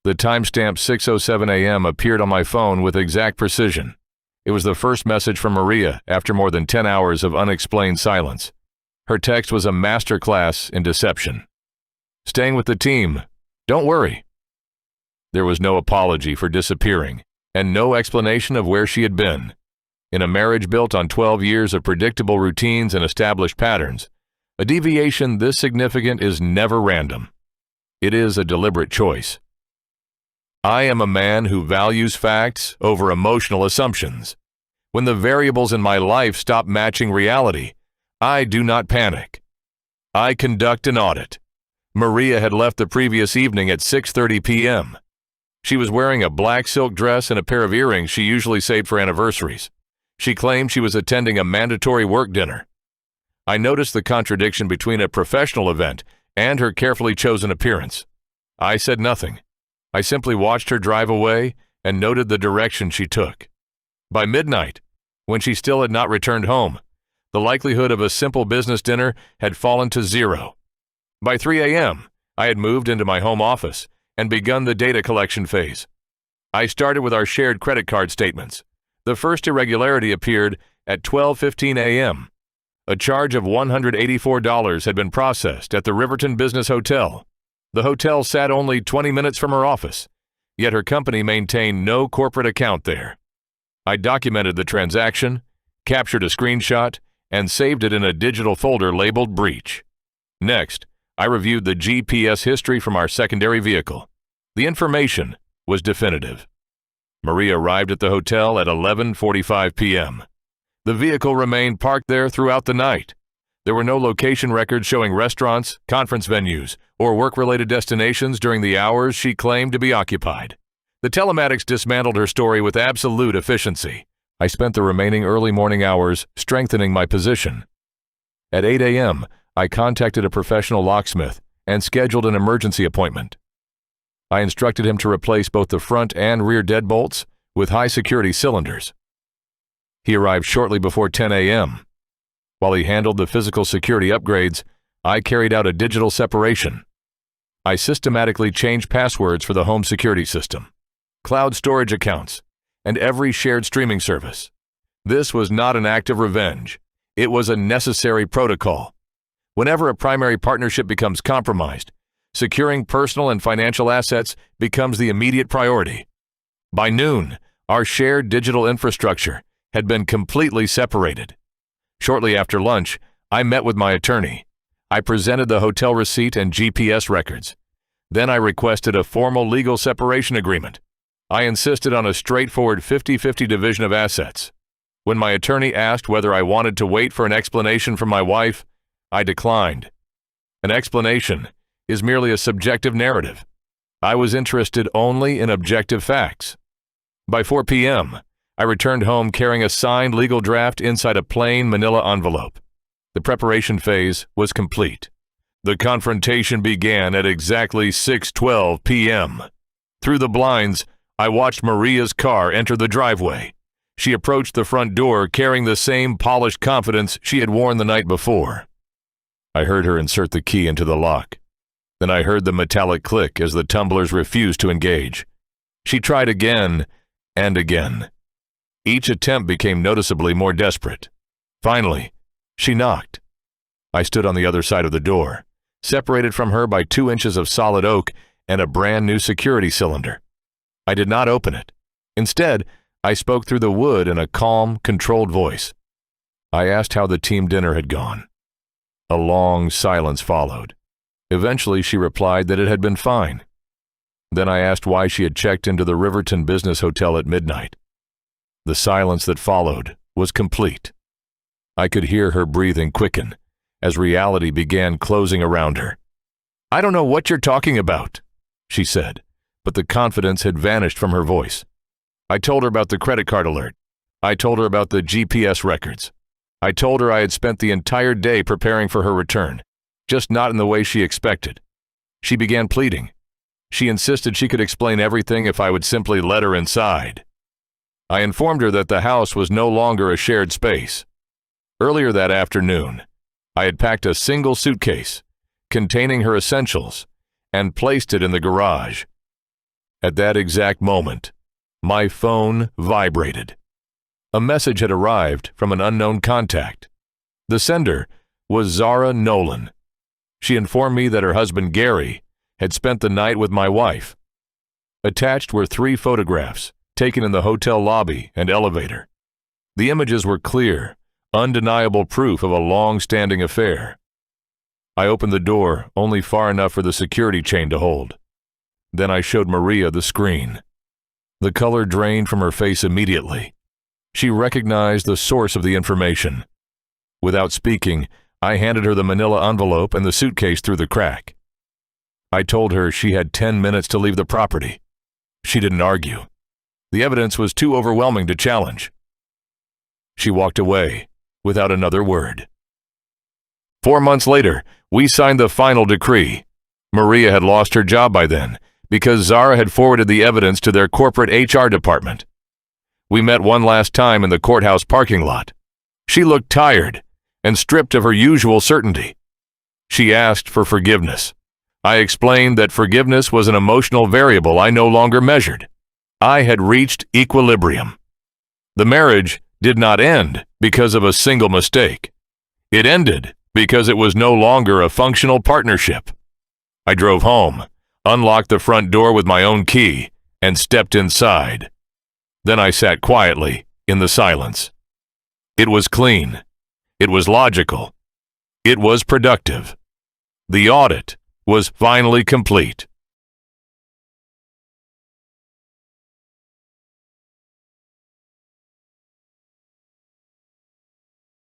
The timestamp 6:07 a.m. appeared on my phone with exact precision. It was the first message from Maria after more than 10 hours of unexplained silence. Her text was a masterclass in deception. "Staying with the team. Don't worry." There was no apology for disappearing, and no explanation of where she had been. In a marriage built on 12 years of predictable routines and established patterns, a deviation this significant is never random. It is a deliberate choice. I am a man who values facts over emotional assumptions. When the variables in my life stop matching reality, I do not panic. I conduct an audit. Maria had left the previous evening at 6:30 p.m. She was wearing a black silk dress and a pair of earrings she usually saved for anniversaries. She claimed she was attending a mandatory work dinner. I noticed the contradiction between a professional event and her carefully chosen appearance. I said nothing. I simply watched her drive away and noted the direction she took. By midnight, when she still had not returned home, the likelihood of a simple business dinner had fallen to 0. By 3 a.m., I had moved into my home office and begun the data collection phase. I started with our shared credit card statements. The first irregularity appeared at 12:15 a.m. A charge of $184 had been processed at the Riverton Business Hotel. The hotel sat only 20 minutes from her office, yet her company maintained no corporate account there. I documented the transaction, captured a screenshot, and saved it in a digital folder labeled breach. Next, I reviewed the GPS history from our secondary vehicle. The information was definitive. Maria arrived at the hotel at 11:45 p.m. The vehicle remained parked there throughout the night. There were no location records showing restaurants, conference venues, or work-related destinations during the hours she claimed to be occupied. The telematics dismantled her story with absolute efficiency. I spent the remaining early morning hours strengthening my position. At 8 a.m., I contacted a professional locksmith and scheduled an emergency appointment. I instructed him to replace both the front and rear deadbolts with high-security cylinders. He arrived shortly before 10 a.m. While he handled the physical security upgrades, I carried out a digital separation. I systematically changed passwords for the home security system, cloud storage accounts, and every shared streaming service. This was not an act of revenge. It was a necessary protocol. Whenever a primary partnership becomes compromised, securing personal and financial assets becomes the immediate priority. By noon, our shared digital infrastructure had been completely separated. Shortly after lunch, I met with my attorney. I presented the hotel receipt and GPS records. Then I requested a formal legal separation agreement. I insisted on a straightforward 50-50 division of assets. When my attorney asked whether I wanted to wait for an explanation from my wife, I declined. An explanation is merely a subjective narrative. I was interested only in objective facts. By 4 p.m., I returned home carrying a signed legal draft inside a plain manila envelope. The preparation phase was complete. The confrontation began at exactly 6:12 p.m. Through the blinds, I watched Maria's car enter the driveway. She approached the front door carrying the same polished confidence she had worn the night before. I heard her insert the key into the lock. Then I heard the metallic click as the tumblers refused to engage. She tried again and again. Each attempt became noticeably more desperate. Finally, she knocked. I stood on the other side of the door, separated from her by 2 inches of solid oak and a brand new security cylinder. I did not open it. Instead, I spoke through the wood in a calm, controlled voice. I asked how the team dinner had gone. A long silence followed. Eventually, she replied that it had been fine. Then I asked why she had checked into the Riverton Business Hotel at midnight. The silence that followed was complete. I could hear her breathing quicken as reality began closing around her. "I don't know what you're talking about," she said, but the confidence had vanished from her voice. I told her about the credit card alert. I told her about the GPS records. I told her I had spent the entire day preparing for her return, just not in the way she expected. She began pleading. She insisted she could explain everything if I would simply let her inside. I informed her that the house was no longer a shared space. Earlier that afternoon, I had packed a single suitcase containing her essentials and placed it in the garage. At that exact moment, my phone vibrated. A message had arrived from an unknown contact. The sender was Zara Nolan. She informed me that her husband Gary had spent the night with my wife. Attached were 3 photographs taken in the hotel lobby and elevator. The images were clear, undeniable proof of a long-standing affair. I opened the door only far enough for the security chain to hold. Then I showed Maria the screen. The color drained from her face immediately. She recognized the source of the information. Without speaking, I handed her the manila envelope and the suitcase through the crack. I told her she had 10 minutes to leave the property. She didn't argue. The evidence was too overwhelming to challenge. She walked away without another word. 4 months later, we signed the final decree. Maria had lost her job by then because Zara had forwarded the evidence to their corporate HR department. We met one last time in the courthouse parking lot. She looked tired and stripped of her usual certainty. She asked for forgiveness. I explained that forgiveness was an emotional variable I no longer measured. I had reached equilibrium. The marriage did not end because of a single mistake. It ended because it was no longer a functional partnership. I drove home, unlocked the front door with my own key, and stepped inside. Then I sat quietly in the silence. It was clean. It was logical. It was productive. The audit was finally complete.